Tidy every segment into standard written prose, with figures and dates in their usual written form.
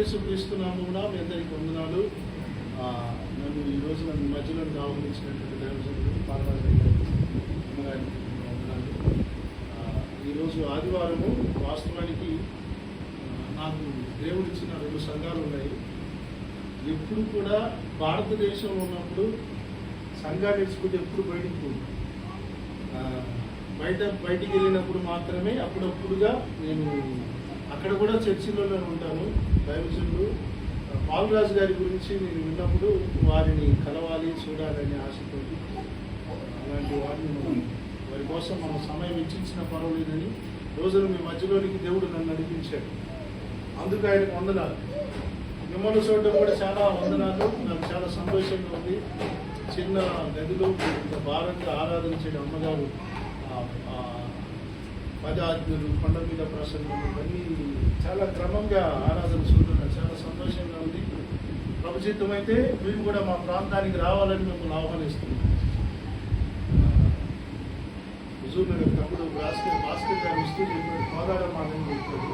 యేసుక్రీస్తునామమున మీ అందరికీ వందనాలు. నన్ను ఈ రోజు నన్ను మధ్యలో ఆహ్వానించినటువంటి దైవజనుడు పాల్గొనడానికి వందనాలు. ఈరోజు ఆదివారము. వాస్తవానికి నాకు దేవుడిచ్చిన 2 సంఘాలు ఉన్నాయి. ఎప్పుడు కూడా భారతదేశంలో ఉన్నప్పుడు సంఘాలు నేర్చుకుంటే ఎప్పుడు బయటికి వెళ్ళినప్పుడు మాత్రమే అప్పుడప్పుడుగా నేను అక్కడ కూడా చర్చిలోనే ఉంటాను. దైవజనుడు పాల్రాజు గారి గురించి నేను విన్నప్పుడు వారిని కలవాలి, చూడాలనే ఆశతోటి అలాంటి వారి కోసం మనం సమయం ఇచ్చించిన పర్వాలేదని రోజులు మీ మధ్యలోనికి దేవుడు నన్ను నడిపించాడు. అందుకు ఆయనకు వందనాలు. మిమ్మల్ని చూడడం కూడా చాలా వందనాలు. నాకు చాలా సంతోషంగా ఉంది. చిన్న గదిలో భారంగా ఆరాధించే అమ్మగారు 10 ఆజ్ఞలు, కొండ మీద ప్రసంగం, ఇవన్నీ చాలా క్రమంగా ఆరాధన చూస్తున్నారు. చాలా సంతోషంగా ఉంది. ప్రభుత్వం అయితే మీరు కూడా మా ప్రాంతానికి రావాలని మిమ్మల్ని ఆహ్వానిస్తున్నాం. హుజూర్ నగర్ తమ్ముడు భాస్కర్ గారు వస్తూ గోదాడ మాదని చెప్పారు.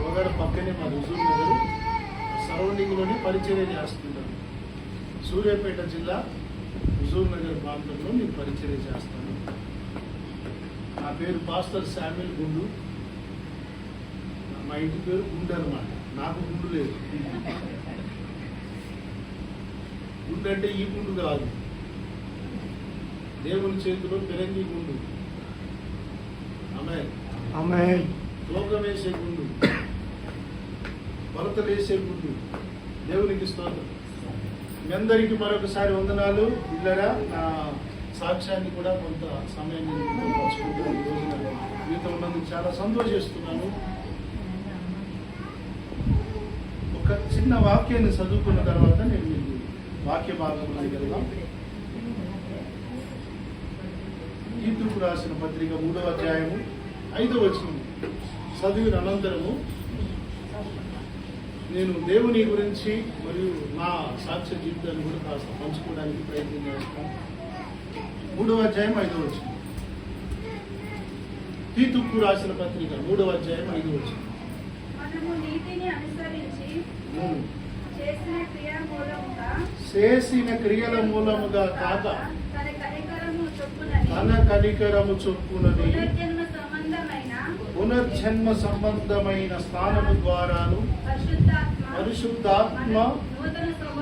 గోదాడ పక్కనే మా హుజూర్ నగర్ సరౌండింగ్లోనే పరిచర్య చేస్తుంటారు. సూర్యాపేట జిల్లా హుజూర్ నగర్ ప్రాంతంలో నేను పరిచర్య చేస్తాను. నా పేరు పాస్టర్ శామ్యుల్ గుండు. మా ఇంటి పేరు గుండు అనమాట. నాకు గుండు లేదు. గుండు అంటే ఈ గుండు కాదు, దేవుని చేతిలో పెరంగి గుండు. ఆమేన్. తూకం వేసే గుండు, కొలతలేసే గుండు. దేవునికి స్తోత్రం. మీ అందరికీ మరొకసారి వందనాలు. పిల్లరా, నా సాక్ష్యాన్ని కూడా కొంత సమయం పంచుకుంటున్నాను. ఈ రోజున మీతో ఉన్నందుకు చాలా సంతోషిస్తున్నాను. ఒక చిన్న వాక్యాన్ని చదువుకున్న తర్వాత నేను మీకు వాక్య భాగంలోకి వెళ్దాం. తీతుకు రాసిన పత్రిక 3వ అధ్యాయము 5వ వచనం చదివిన అనంతరము నేను దేవుని గురించి మరియు నా సాక్ష్య జీవితాన్ని కూడా కాస్త పంచుకోవడానికి ప్రయత్నం చేస్తాను. 3వ అధ్యాయం 5వ వచనం. తీతుకు రాసిన పత్రిక 3వ అధ్యాయం 5వ వచనం. చేసిన క్రియల మూలముగా కాక తన కనికరము చొప్పునని పునర్జన్మ సంబంధమైన స్నానము ద్వారాను పరిశుద్ధాత్మ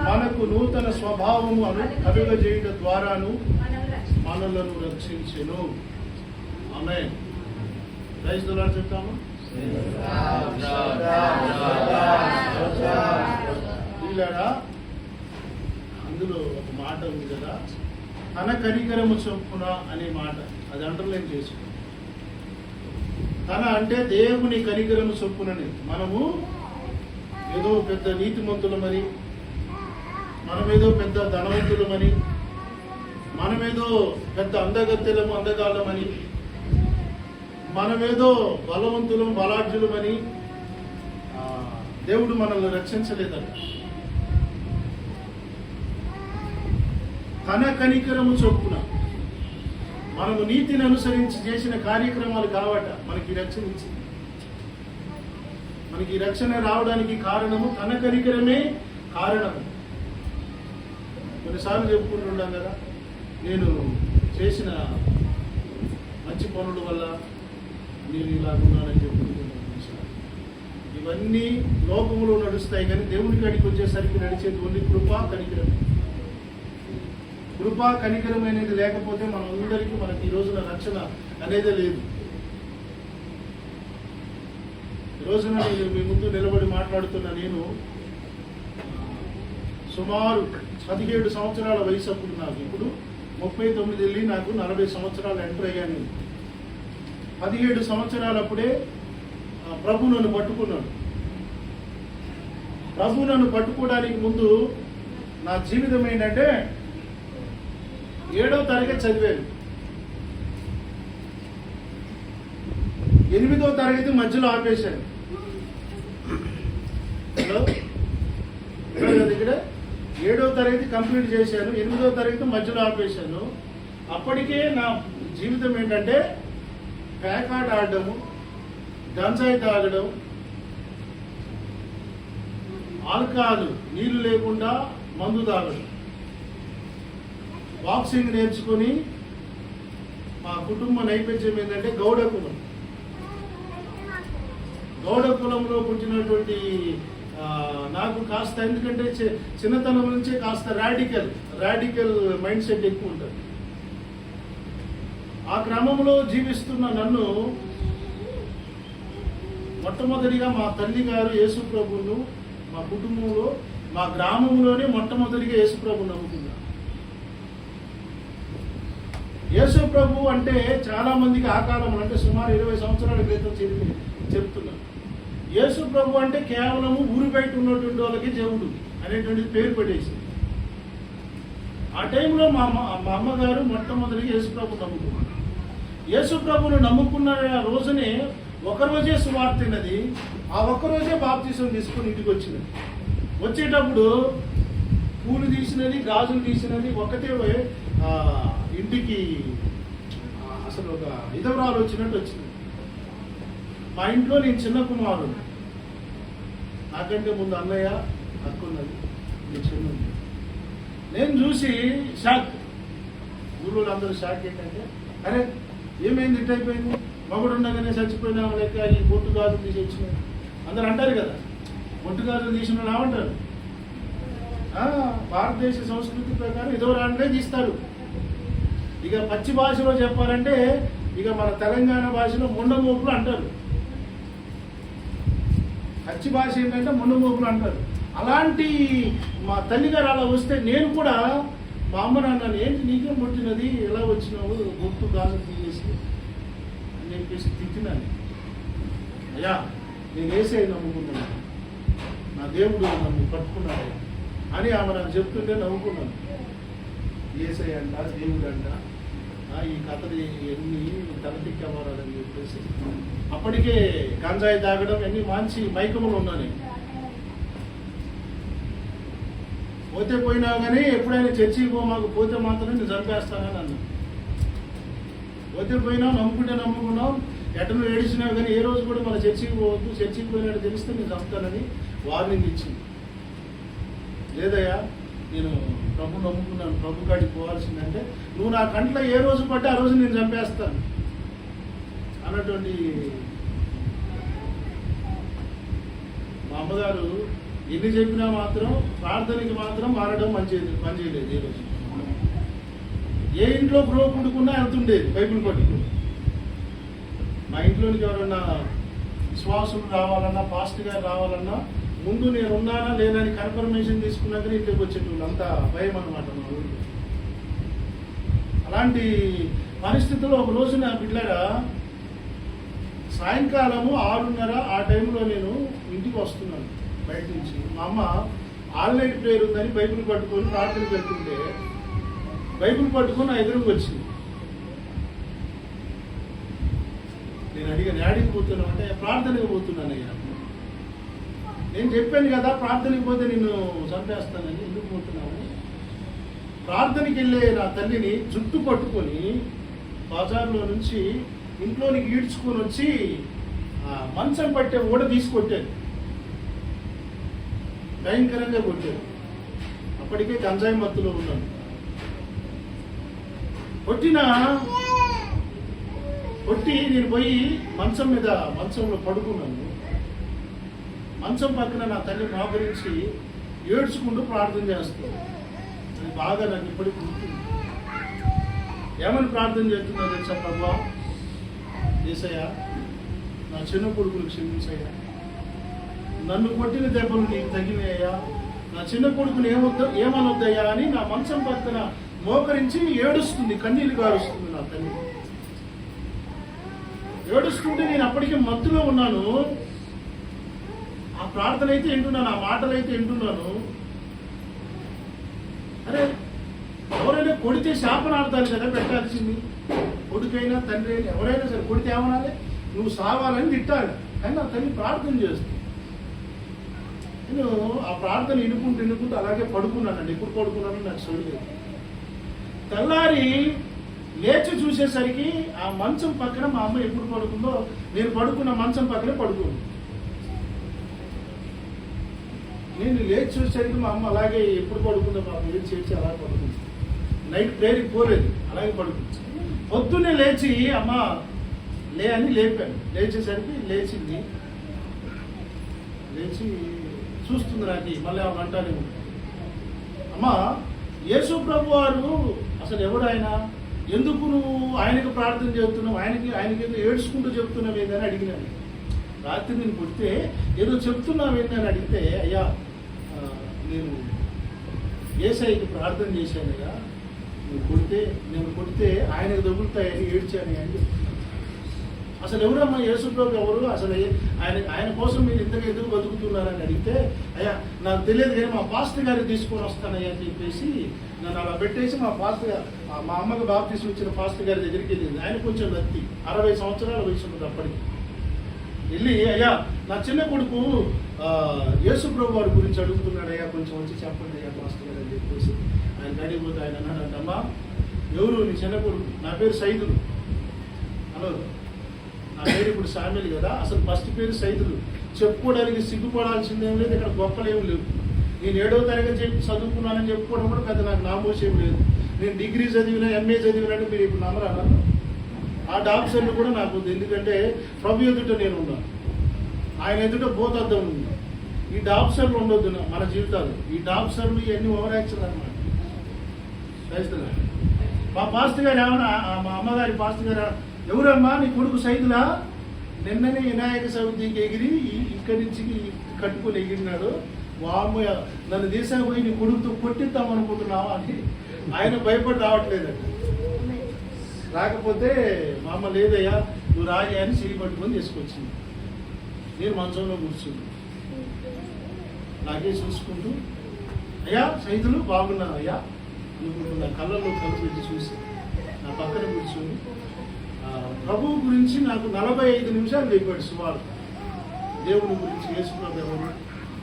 మనకు నూతన స్వభావము కలుగజేయడం ద్వారాను మనలను రక్షించెను. ఆమేన్. ప్రైజ్ ది లార్డ్ చెప్తాము. అందులో ఒక మాట ఉంది కదా, తన కనికరము చొప్పున అనే మాట. అది అండర్లైన్ చేసుకో. తన అంటే దేవుని కనికరము చొప్పునని. మనము ఏదో పెద్ద నీతిమంతులమని, మనమేదో పెద్ద ధనవంతులమని, మనమేదో పెద్ద అందగాళ్ళమని, మనమేదో బలవంతులం బలాఢ్యులమని దేవుడు మనల్ని రక్షించలేదట. తన కనికరము చొప్పున మనము నీతిని అనుసరించి చేసిన కార్యక్రమాలు కావట మనకి రక్షణ ఇచ్చింది. మనకి రక్షణ రావడానికి కారణము తన కనికరమే కారణము. కొన్నిసార్లు చెప్పుకుంటున్నాం కదా, నేను చేసిన మంచి పనుల వల్ల నేను ఇలాగున్నానని చెప్పుకుంటున్నాను. ఇవన్నీ లోకంలో నడుస్తాయి, కానీ దేవుని కాడికి వచ్చేసరికి నడిచేది ఓన్లీ కృపా కనికరమే. కృపా కనికరం అనేది లేకపోతే మనకి ఈ రోజున రక్షణ అనేదే లేదు. ఈ రోజున నేను మీ ముందు నిలబడి మాట్లాడుతున్న నేను సుమారు 17 సంవత్సరాల వయసు అప్పుడు. నాకు ఇప్పుడు 39 వెళ్ళి నాకు 40 సంవత్సరాలు ఎంటర్ అయ్యాను. 17 సంవత్సరాలప్పుడే ప్రభు నన్ను పట్టుకున్నాడు. ప్రభు నన్ను పట్టుకోవడానికి ముందు నా జీవితం ఏంటంటే 7వ తరగతి చదివాను. 8వ తరగతి మధ్యలో ఆపేశాను. ఇక్కడ 7వ తరగతి కంప్లీట్ చేశాను, 8వ తరగతి మధ్యలో ఆపేశాను. అప్పటికే నా జీవితం ఏంటంటే పేకాట ఆడడము, గంజాయి తాగడం, ఆల్కహాల్, నీళ్లు లేకుండా మందు తాగడం, బాక్సింగ్ నేర్చుకొని మా కుటుంబ నేపథ్యం ఏంటంటే గౌడ కులం. గౌడ కులంలో పుట్టినటువంటి నాకు కాస్త, ఎందుకంటే చిన్నతనం నుంచే కాస్త రాడికల్ మైండ్ సెట్ ఎక్కువ ఉంటుంది. ఆ క్రమంలో జీవిస్తున్న నన్ను మొట్టమొదటిగా మా తల్లి గారు యేసు ప్రభువును మా కుటుంబంలో, మా గ్రామంలోనే మొట్టమొదటిగా యేసు ప్రభువును నమ్ముకున్నారు. యేసు ప్రభు అంటే చాలా మందికి ఆ కాలంలో, అంటే సుమారు 20 సంవత్సరాల క్రితం చెప్తున్నారు. యేసు ప్రభు అంటే కేవలము ఊరి బయట ఉన్నటువంటి వాళ్ళకి దేవుడు అనేటువంటిది పేరు పెట్టేసింది. ఆ టైంలో మా అమ్మగారు మొట్టమొదటిగా యేసు ప్రభు నమ్ముకున్నారు. యేసు ప్రభువును నమ్ముకున్న రోజునే ఒకరోజే సువార్త తిన్నది, ఆ ఒక్కరోజే బాప్తీసం తీసుకుని ఇంటికి వచ్చినది. వచ్చేటప్పుడు పూలు తీసినది, గాజులు తీసినది, ఒక్కతే ఇంటికి అసలు ఒక విధవరాలు వచ్చినట్టు వచ్చింది. మా ఇంట్లో నేను చిన్న కుమారుడు, నాకంటే ముందు అన్నయ్య అక్కున్నది, నేను చిన్న. నేను చూసి షాక్. ఊళ్ళో అందరూ షాక్. ఏంటంటే, అరే ఏమైంది, ఇట్ అయిపోయింది, మగుడు ఉండగానే చచ్చిపోయినా లెక్క ఈ బొట్టు గాజులు తీసి వచ్చినాయి అందరు అంటారు కదా. బొట్టు గాజులు తీసిన రావంటారు. భారతదేశ సంస్కృతి ప్రకారం విధవరాలనే తీస్తారు. ఇక పచ్చి భాషలో చెప్పాలంటే, ఇక మన తెలంగాణ భాషలో మొండమోపులు అంటారు. పచ్చి భాష ఏంటంటే మొండమోపులు అంటారు. అలాంటి మా తల్లిగారు అలా వస్తే నేను కూడా మా అమ్మ నాన్న, ఏంటి నీకేం పుట్టినది, ఎలా వచ్చినావు, బొట్టు గాజు తీసేసి అని చెప్పేసి తిట్టినాను. అయ్యా నేను యేసయ్య నమ్ముకున్నాను, నా దేవుడు నన్ను పట్టుకున్నాడు అని ఆమె నాకు చెప్తుంటే నవ్వుకున్నాను. యేసయ్య అంట, దేవుడు అంట, ఈ కథలు ఎన్ని తలతిక్కమారాలని చెప్పేసి అప్పటికే గంజాయి తాగడం ఎన్ని మంచి మైకములు ఉన్నాను. పోతే పోయినా కానీ ఎప్పుడైనా చర్చికి మాకు పోతే మాత్రం నేను చంపేస్తానని అన్నా. పోతే పోయినా నమ్ముకుంటే నమ్ముకున్నాం, ఎటను ఏడిచినా కానీ ఏ రోజు కూడా మన చర్చికి పోవద్దు, చర్చికి పోయినట్టు తెలిస్తే నేను చంపుతానని వార్నింగ్ ఇచ్చింది. లేదయ్యా నేను ప్రభు నమ్ముకున్నాను, ప్రభు కాడికి పోవాల్సిందంటే నువ్వు నా కంట్లో ఏ రోజు పట్టే ఆ రోజు నేను చంపేస్తాను అన్నటువంటి మా అమ్మగారు ఎన్ని చెప్పినా మాత్రం ప్రార్థనకి మాత్రం మారడం పనిచేయలేదు. ఏ రోజు ఏ ఇంట్లో గృహ పుడుకున్నా వెళ్తుండేది బైబిల్ పట్టుకుని. మా ఇంట్లోనికి ఎవరన్నా విశ్వాసులు రావాలన్నా, పాస్ట్ గారు రావాలన్నా ముందు నేను ఉన్నానా లేదని కన్ఫర్మేషన్ తీసుకున్నాకనే ఇంటికి వచ్చేటోళ్ళు. అంత భయం అన్నమాట మా ఊళ్ళో. అలాంటి పరిస్థితుల్లో ఒక రోజు నా బిడ్డగా సాయంకాలము 6:30 ఆ టైంలో నేను ఇంటికి వస్తున్నాను బయట నుంచి. మా అమ్మ ఆన్లైన్ ప్రేయర్ ఉందని బైబిల్ పట్టుకొని ప్రార్థనకి వెళ్తుంటే బైబిల్ పట్టుకొని నా ఎదురుకు వచ్చింది. నేను అడిగాను, యాడికి పోతున్నావు అంటే ప్రార్థనకి పోతున్నాను అయ్యా. నేను చెప్పాను కదా ప్రార్థనకి పోతే నిన్ను చంపేస్తానని, ఎందుకు పోతున్నావు? ప్రార్థనకి వెళ్ళే నా తల్లిని జుట్టు పట్టుకొని బజార్లో నుంచి ఇంట్లోనికి ఈడ్చుకొని వచ్చి మంచం పట్టే ఓడ తీసుకొట్టాను. భయంకరంగా కొట్టాను. అప్పటికే గంజాయి మత్తులో ఉన్నాను. కొట్టి నేను పోయి మంచంలో పడుకున్నాను. మంచం పక్కన నా తల్లి మోకరించి ఏడ్చుకుంటూ ప్రార్థన చేస్తుంది. అది బాగా నాకు ఇప్పటికి గుర్తుంది. ఏమని ప్రార్థన చేస్తుందో తెలుసా? ప్రభువా, యేసయ్యా, నా చిన్న కొడుకులు క్షమించయ్యా, నన్ను కొట్టిన దెబ్బలు నీకు తగినాయ్యా, నా చిన్న కొడుకుని ఏమనొద్దయ్యా అని నా మంచం పక్కన మోకరించి ఏడుస్తుంది, కన్నీళ్ళు గారుస్తుంది నా తల్లి. ఏడుస్తుంటే నేను అప్పటికే మత్తులో ఉన్నాను. ఆ ప్రార్థన అయితే వింటున్నాను, ఆ మాటలు అయితే వింటున్నాను. అరే ఎవరైనా కొడితే శాపనార్థాలు కదా పెట్టాల్సింది. కొడుకైనా తండ్రి అయినా ఎవరైనా సరే కొడితే ఏమనాలి? నువ్వు సావాలని తిట్టాలి. కానీ నా తల్లి ప్రార్థన చేస్తుంది. నేను ఆ ప్రార్థన వినుకుంటూ అలాగే పడుకున్నానండి. ఎప్పుడు పడుకున్నానని నాకు చూడలేదు. తెల్లారి లేచి చూసేసరికి ఆ మంచం పక్కన మా అమ్మ ఎప్పుడు పడుకుందో నేను పడుకున్న మంచం పక్కనే పడుకుంది. నేను లేచి చూసేసరికి మా అమ్మ అలాగే ఎప్పుడు పడుకుందో పాపం ఏడు చేసి అలా పడుకుంది. నైట్ ప్రేయర్కి పోలేదు, అలాగే పడుకుంది. పొద్దున్నే లేచి అమ్మ లే అని లేపాను. లేచేసరికి లేచింది, లేచి చూస్తుంది నాకు, మళ్ళీ ఆమె అంటానేమో, అమ్మా యేసు ప్రభు వారు అసలు ఎవరు ఆయన, ఎందుకు నువ్వు ఆయనకు ప్రార్థన చేస్తున్నావు, ఆయనకి ఏదో ఏడ్చుకుంటూ చెప్తున్నావు ఏందని అడిగినాను. రాత్రి నేను కొడితే ఏదో చెప్తున్నావు ఏందని అడిగితే, అయ్యా నేను యేసయ్యకి ప్రార్థన చేశానయ్యా, నేను కొడితే ఆయనకు తగులుతాయని ఏడ్చాను అని చెప్తాను. అసలు ఎవరమ్మా యేసు ప్రభు ఎవరు, అసలు ఆయన కోసం మీరు ఇంతగా ఎందుకు బతుకుతున్నారని అడిగితే, అయ్యా నాకు తెలియదు కానీ మా పాస్టర్ గారిని తీసుకొని వస్తానయ్యా అని చెప్పేసి నన్ను అలా పెట్టేసి మా పాస్టర్ గారు, మా అమ్మకి బాప్టిజం ఇచ్చిన పాస్టర్ గారి దగ్గరికి వెళ్ళింది. ఆయన కొంచెం నత్తి, 60 సంవత్సరాల వయసు ఉంటుంది అప్పటికి. వెళ్ళి, అయ్యా నా చిన్న కొడుకు యేసు ప్రభు వారి గురించి అడుగుతున్నాడు అయ్యా, కొంచెం వచ్చి చెప్పండి అయ్యా పాస్టర్ గారు అని చెప్పేసి ఆయన అడిగిపోతే ఆయన అన్నాడు, అమ్మా ఎవరు నీ చిన్న కొడుకు, నా పేరు సైదులు. హలో, నా పేరు ఇప్పుడు సామెలు కదా, అసలు ఫస్ట్ పేరు సైదులు. చెప్పుకోవడానికి సిగ్గుపడాల్సిందేం లేదు, ఇక్కడ గొప్పలేం లేవు. నేను 7వ తరగతి చదువుకున్నానని చెప్పుకోవడం కూడా పెద్ద నాకు నామోషం లేదు. నేను డిగ్రీ చదివినా, ఎంఏ చదివినట్టు మీరు ఇప్పుడు నమ్మరా? ఆ డాక్టర్లు కూడా నాకు ఉంది, ఎందుకంటే ప్రభు ఎదుట నేను ఉన్నాను, ఆయన ఎదుట బోధర్థం ఉంది. ఈ డాక్టర్లు ఉండొద్దు మన జీవితాలు, ఈ డాక్టర్లు ఇవన్నీ ఓవరాక్షన్ అనమాట. మా పాస్టర్ గారు ఏమన్నా, మా అమ్మగారి పాస్టర్ గారు, ఎవరమ్మా నీ కొడుకు సైదులా, నిన్ననే వినాయక చవితికి ఎగిరి ఇక్కడి నుంచి కట్టుకుని ఎగిరినాడు, వాము నన్ను దేశానికి పోయి నీ కొడుకుతో కొట్టిద్దాం అనుకుంటున్నావా అని ఆయన భయపడి రావట్లేదండి. రాకపోతే మా అమ్మ లేదయ్యా నువ్వు రాజా అని చేయి పట్టుకొని తీసుకొచ్చింది. నేను మంచంలో కూర్చుంది, నాకే చూసుకుంటూ, అయ్యా సైదులు బాగున్నాను అయ్యా అనుకుంటూ నా కళ్ళల్లో కలిసి పెట్టి చూసి నా పక్కన కూర్చొని ప్రభువు గురించి నాకు 45 నిమిషాలు చెప్పాడు సుమారు. దేవుని గురించి, యేసు ప్రభు ఎవరు,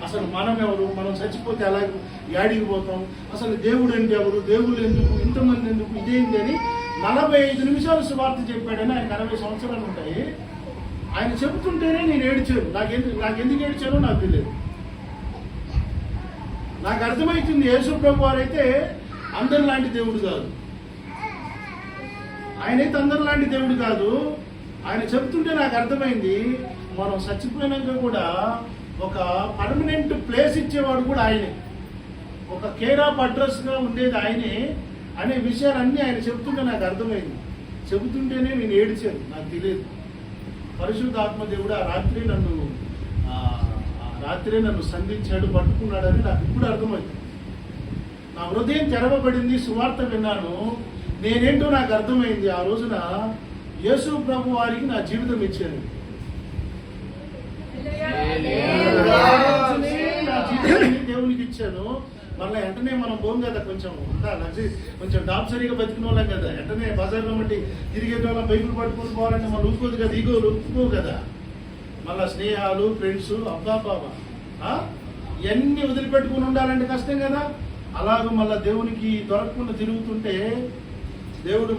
అసలు మనం ఎవరు, మనం చచ్చిపోతే అలాగే యాడికి పోతాం, అసలు దేవుడు అంటే ఎవరు, దేవుళ్ళు ఎందుకు, ఇంతమంది ఎందుకు, ఇదేంటి అని 45 నిమిషాలు సువార్త చెప్పాడని. ఆయన 60 సంవత్సరాలు ఉంటాయి. ఆయన చెబుతుంటేనే నేను ఏడ్చాను. నాకు ఎందుకు ఏడ్చానో నాకు తెలియదు. నాకు అర్థమవుతుంది యేసు ప్రభు వారైతే అందరిలాంటి దేవుడు కాదు, ఆయనైతే అందరిలాంటి దేవుడు కాదు. ఆయన చెప్తుంటే నాకు అర్థమైంది, మనం చచ్చిపోయినాక కూడా ఒక పర్మనెంట్ ప్లేస్ ఇచ్చేవాడు కూడా ఆయనే, ఒక కేర్ ఆఫ్ అడ్రస్గా ఉండేది ఆయనే అనే విషయాలన్నీ ఆయన చెప్తుంటే నాకు అర్థమైంది. చెబుతుంటేనే నేను ఏడ్చాను, నాకు తెలియదు. పరిశుద్ధ ఆత్మదేవుడు ఆ రాత్రే నన్ను సంధించాడు, పట్టుకున్నాడని నాకు ఇప్పుడు అర్థమైంది. నా హృదయం తెరవబడింది, సువార్త విన్నాను, నేనేంటో నాకు అర్థమైంది. ఆ రోజున యేసు ప్రభు వారికి నా జీవితం ఇచ్చాను. నా జీవితాన్ని దేవునికి ఇచ్చాను. మళ్ళీ వెంటనే మనం పోం కదా, కొంచెం డాప్సరీగా బతికిన వాళ్ళం కదా, వెంటనే బజార్లో బట్టి తిరిగే వాళ్ళం బైకులు పట్టుకొని పోవాలంటే మనం ఊరుకోదు కదా, ఈగోలు ఒప్పుకోవు కదా. మళ్ళీ స్నేహాలు, ఫ్రెండ్స్, అబ్బా బాబా ఇవన్నీ వదిలిపెట్టుకుని ఉండాలంటే కష్టం కదా. అలాగ మళ్ళీ దేవునికి దొరకకుండా తిరుగుతుంటే దేవుడి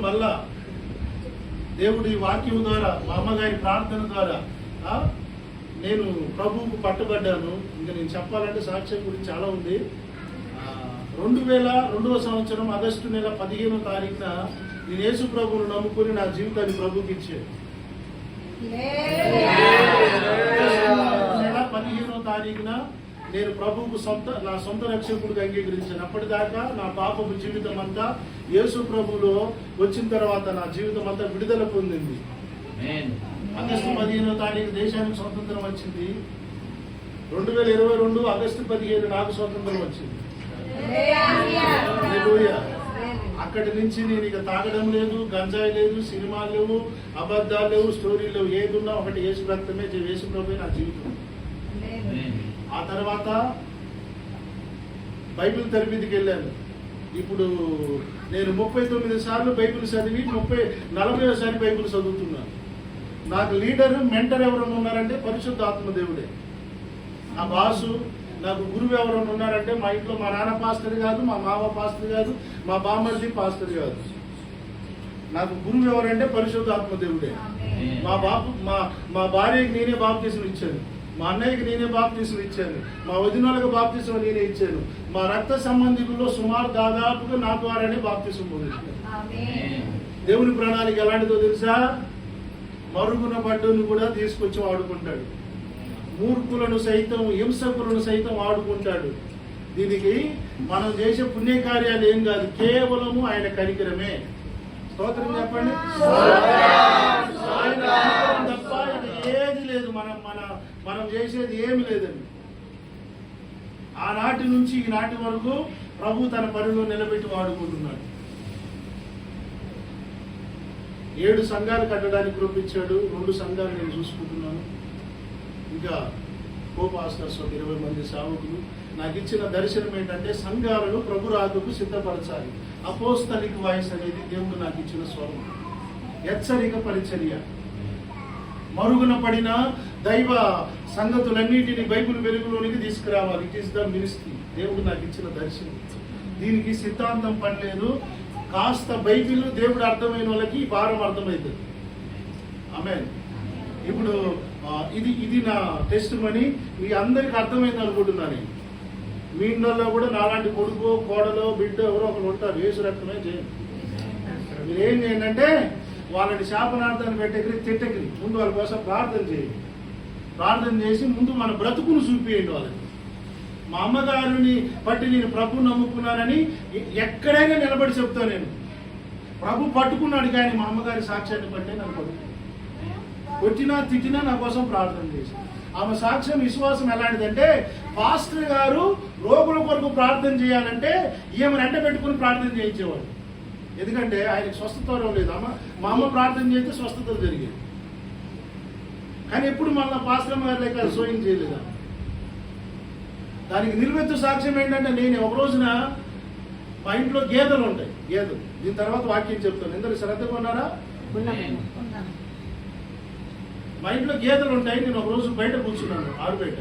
వాక్యం ద్వారా, మా అమ్మగారి ప్రార్థన ద్వారా నేను ప్రభువుకు పట్టుబడ్డాను. ఇంకా నేను చెప్పాలంటే సాక్ష్యం గురించి చాలా ఉంది. 2002వ సంవత్సరం ఆగస్టు నెల 15వ తారీఖున నేను యేసు ప్రభువును నమ్ముకుని నా జీవితాన్ని ప్రభువుకి ఇచ్చాను. నెల 15వ తారీఖున నేను ప్రభువుకు నా సొంత రక్షకుడికి అంగీకరించాను. అప్పటిదాకా నా పాపపు జీవితం అంతా యేసు ప్రభువులో వచ్చిన తర్వాత నా జీవితం అంతా విడుదల పొందింది. ఆగస్టు 15వ తారీఖు దేశానికి స్వతంత్రం వచ్చింది. 2022 ఆగస్టు 15 నాకు స్వతంత్రం వచ్చింది. అక్కడి నుంచి నేను ఇక తాగడం లేదు, గంజాయి లేదు, సినిమాలు లేవు, అబద్ధాలు లేవు, స్టోరీలు లేవు. ఏదున్నా ఒకటి యేసు రక్తమే, యేసు ప్రభువే నా జీవితం. ఆ తర్వాత బైబిల్ తరబిదికి వెళ్ళాను. ఇప్పుడు నేను 39 సార్లు బైబిల్ చదివి 40వ బైబిల్ చదువుతున్నాను. నాకు లీడర్, మెంటర్ ఎవరైనా ఉన్నారంటే పరిశుద్ధ ఆత్మదేవుడే. నా బాసు, నాకు గురువు ఎవరైనా ఉన్నారంటే మా ఇంట్లో మా నాన్న పాస్టర్ కాదు, మా మామ పాస్టర్ కాదు, మా బామ్మర్ది పాస్టర్ కాదు. నాకు గురువు ఎవరంటే పరిశుద్ధ ఆత్మదేవుడే. మా భార్యకి నేనే బాప్తిసం ఇచ్చాను. మా అన్నయ్యకి నేనే బాప్తీసం ఇచ్చాను, మా వదినలకు బాప్తీసం నేనే ఇచ్చాను, మా రక్త సంబంధికుల్లో సుమారు దాదాపుగా నా ద్వారానే బాప్తీసం పొందుతున్నాను. దేవుని ప్రణాళిక ఎలాంటిదో తెలుసా? మరుగున పడ్డను కూడా తీసుకొచ్చి వాడుకుంటాడు, మూర్ఖులను సైతం హింసకులను సైతం వాడుకుంటాడు. దీనికి మనం చేసే పుణ్యకార్యాలు ఏం కాదు, కేవలము ఆయన కనికరమే. స్తోత్రం చెప్పండి. ఆయన కనికరం తప్ప ఇది ఏది లేదు. మనం చేసేది ఏమి లేదండి. ఆనాటి నుంచి ఈనాటి వరకు ప్రభు తన పనిలో నిలబెట్టి వాడుకుంటున్నాడు. 7 సంఘాలు కట్టడానికి రూపించాడు. 2 సంఘాలు నేను చూసుకుంటున్నాను. ఇంకా కోపాస్టర్స్ 20 మంది సేవకులు. నాకు ఇచ్చిన దర్శనం ఏంటంటే సంఘాలను ప్రభు రాకకు సిద్ధపరచాలి. అపోస్తలిక్ వాయిస్ అనేది దేవుడు నాకు ఇచ్చిన స్వరం. హెచ్చరిక పరిచర్య, మరుగున పడిన దైవ సంగతులన్నిటిని బైబిల్ వెలుగులోనికి తీసుకురావాలి. It is the ministry. దేవుడు నాకు ఇచ్చిన దర్శనం. దీనికి సిద్ధాంతం పని లేదు. కాస్త బైబిల్ దేవుడు అర్థమైన వాళ్ళకి ఈ భారం అర్థమవుతుంది. ఆమేన్. ఇప్పుడు ఇది నా టెస్ట్ మనీ. మీ అందరికి అర్థమైంది అనుకుంటున్నాను. మీ ఇంట్లో కూడా నాలాంటి కొడుకు కోడలో బిడ్డ ఎవరో ఒకరు ఉంటారు. యేసు రక్తమే చేయండి. మీరు ఏం చేయండి అంటే వాళ్ళని శాపనార్థాన్ని పెట్టకరి తిట్టకరి ముందు వాళ్ళ కోసం ప్రార్థన చేయండి. ప్రార్థన చేసి ముందు మన బ్రతుకును చూపియండి వాళ్ళకి. మా అమ్మగారిని బట్టి నేను ప్రభు నమ్ముకున్నానని ఎక్కడైనా నిలబడి చెప్తాను. నేను ప్రభు పట్టుకున్నాడు, కానీ మా అమ్మగారి సాక్ష్యాన్ని బట్టే నన్ను పట్టుకున్నాను. కొట్టినా తిట్టినా నా కోసం ప్రార్థన చేసి, ఆమె సాక్ష్యం విశ్వాసం ఎలాంటిదంటే పాస్టర్ గారు రోగుల కొరకు ప్రార్థన చేయాలంటే ఈమెను ఎంట పెట్టుకుని ప్రార్థన చేయించేవాడు. ఎందుకంటే ఆయనకు స్వస్థత లేదు. మా అమ్మ ప్రార్థన చేస్తే స్వస్థతలు జరిగేది. కానీ ఎప్పుడు మళ్ళీ పాస్టర్ గారు లేక సోయింగ్ చేయలేదా? దానికి నిలువెత్తు సాక్ష్యం ఏంటంటే నేను ఒక రోజున మా ఇంట్లో గేదెలు ఉంటాయి. గేదెలు దీని తర్వాత వాక్యం చెప్తాను. ఎందుకు శ్రద్ధగా ఉన్నారా? మా ఇంట్లో గేదెలు ఉంటాయి. నేను ఒక రోజు బయట కూర్చున్నాను, ఆరుబయట.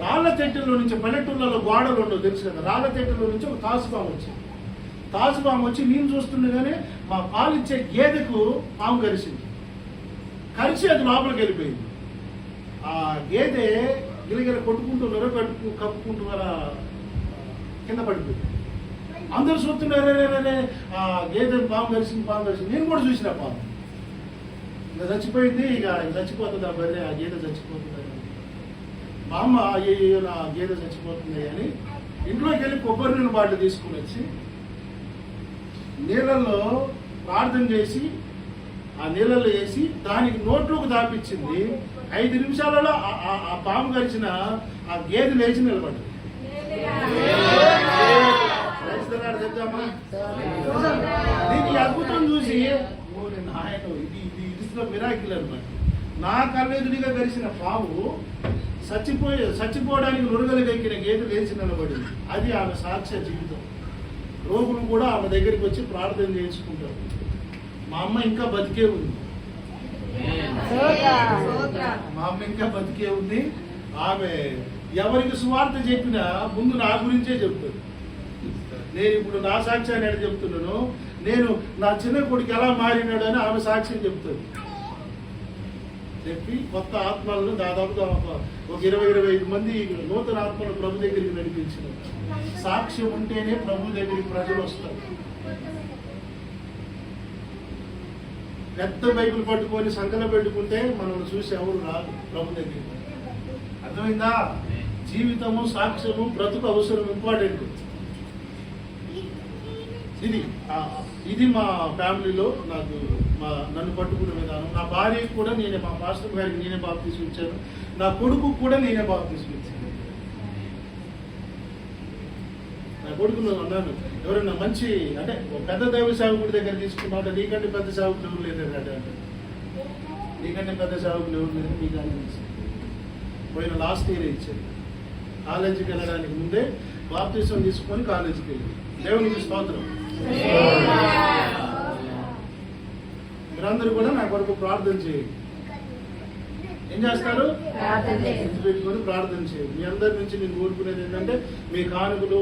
రాళ్ల తెట్టెల్లో నుంచి, పల్లెటూళ్ళలో గోడలు ఉండవు తెలుసు కదా, రాళ్ల తెట్టెల్లో నుంచి ఒక తాజుపాము వచ్చి నేను చూస్తుండగానే మా పాలిచ్చే గేదెకు పాము కరిచింది. కరిచి అది లోపలికి వెళ్ళిపోయింది. ఆ గేదె గిలగిల కొట్టుకుంటూ కప్పుకుంటూ అలా కింద పడిపోయింది. అందరూ చూస్తున్నారు, ఆ గేదె పాము కరిచింది. నేను కూడా చూసిన పాము ఇంకా చచ్చిపోయింది. ఇక చచ్చిపోతుంది ఆ బర్రె, ఆ గేదె చచ్చిపోతుంది. మా అమ్మ అయ్యో నా గేదె చచ్చిపోతుంది అని ఇంట్లోకి వెళ్ళి కొబ్బరి నూనె బాటిల్ తీసుకుని వచ్చి నీళ్ళల్లో ప్రార్థన చేసి ఆ నీళ్ళల్లో వేసి దానికి నోట్లోకి దాపించింది. 5 నిమిషాలలో ఆ పాము కరిచిన ఆ గేదె లేచి నిలబడ్డది. దీనికి అద్భుతం చూసి ఆయన ఇది మిరాకిల్ అనమాట. నా కళ్ళెదుడిగా కలిసిన పాము చచ్చిపోవడానికి నురగలు ఎక్కిన గేదె లేచి నిలబడింది. అది ఆమె సాక్ష్య జీవితం. రోగులు కూడా ఆమె దగ్గరికి వచ్చి ప్రార్థన చేయించుకుంటారు. మా అమ్మ ఇంకా బతికే ఉంది. ఆమె ఎవరికి సువార్త చెప్పినా ముందు నా గురించే చెప్తుంది. నేను ఇప్పుడు నా సాక్ష్యాన్ని ఎడ చెప్తున్నాను. నేను నా చిన్న కొడుకు ఎలా మారినాడు అని ఆమె సాక్ష్యం చెప్తుంది. చెప్పి కొత్త ఆత్మలను దాదాపుగా ఒక 20-25 మంది నూతన ఆత్మలు ప్రభు దగ్గరికి నడిపించిన. సాక్ష్యం ఉంటేనే ప్రభు దగ్గరికి ప్రజలు వస్తారు. పెద్ద బైబిల్ పట్టుకొని సంకలం పెట్టుకుంటే మనం చూసి ఎవరు రాదు ప్రభు దగ్గరికి. అర్థమైందా? జీవితము, సాక్ష్యము, బ్రతుకు అవసరం, ఇంపార్టెంట్. ఇది మా ఫ్యామిలీలో నన్ను పట్టుకున్న విధానం. నా భార్యకు కూడా నేనే, మా పాస్టర్ గారికి నేనే బాప్తీసం ఇచ్చాను. నా కొడుకు కూడా నేనే బాప్తీసం ఇచ్చాను. నా కొడుకును అన్నాను, ఎవరైనా మంచి అంటే పెద్ద దైవ సేవకుడి దగ్గర తీసుకున్నాడు, నీకంటే పెద్ద సేవకులు ఎవరు లేదు అంటే, నీకంటే పెద్ద సేవకులు ఎవరు లేదు, నీకంటే పోయిన లాస్ట్ ఇయర్ ఇచ్చాను. కాలేజీకి వెళ్ళడానికి ముందే బాప్తీసం తీసుకొని కాలేజీకి వెళ్ళి. దేవునికి స్తోత్రం. మీరందరూ కూడా నా కొరకు ప్రార్థన చేయండి. ఏం చేస్తారు? పెట్టుకొని ప్రార్థన చేయండి. మీ అందరి నుంచి నేను కోరుకునేది ఏంటంటే మీ కానుకలు,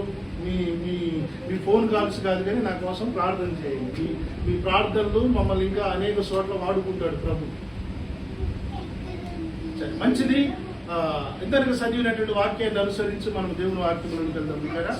మీ ఫోన్ కాల్స్ కాదు, కానీ నా కోసం ప్రార్థన చేయండి. మీ ప్రార్థనలు మమ్మల్ని ఇంకా అనేక చోట్ల వాడుకుంటాడు ప్రభు. మంచిది. ఇంతవరకు చదివినటువంటి వాక్యాన్ని అనుసరించి మనం దేవుని వాక్యంలోకి వెళ్దాం కదా.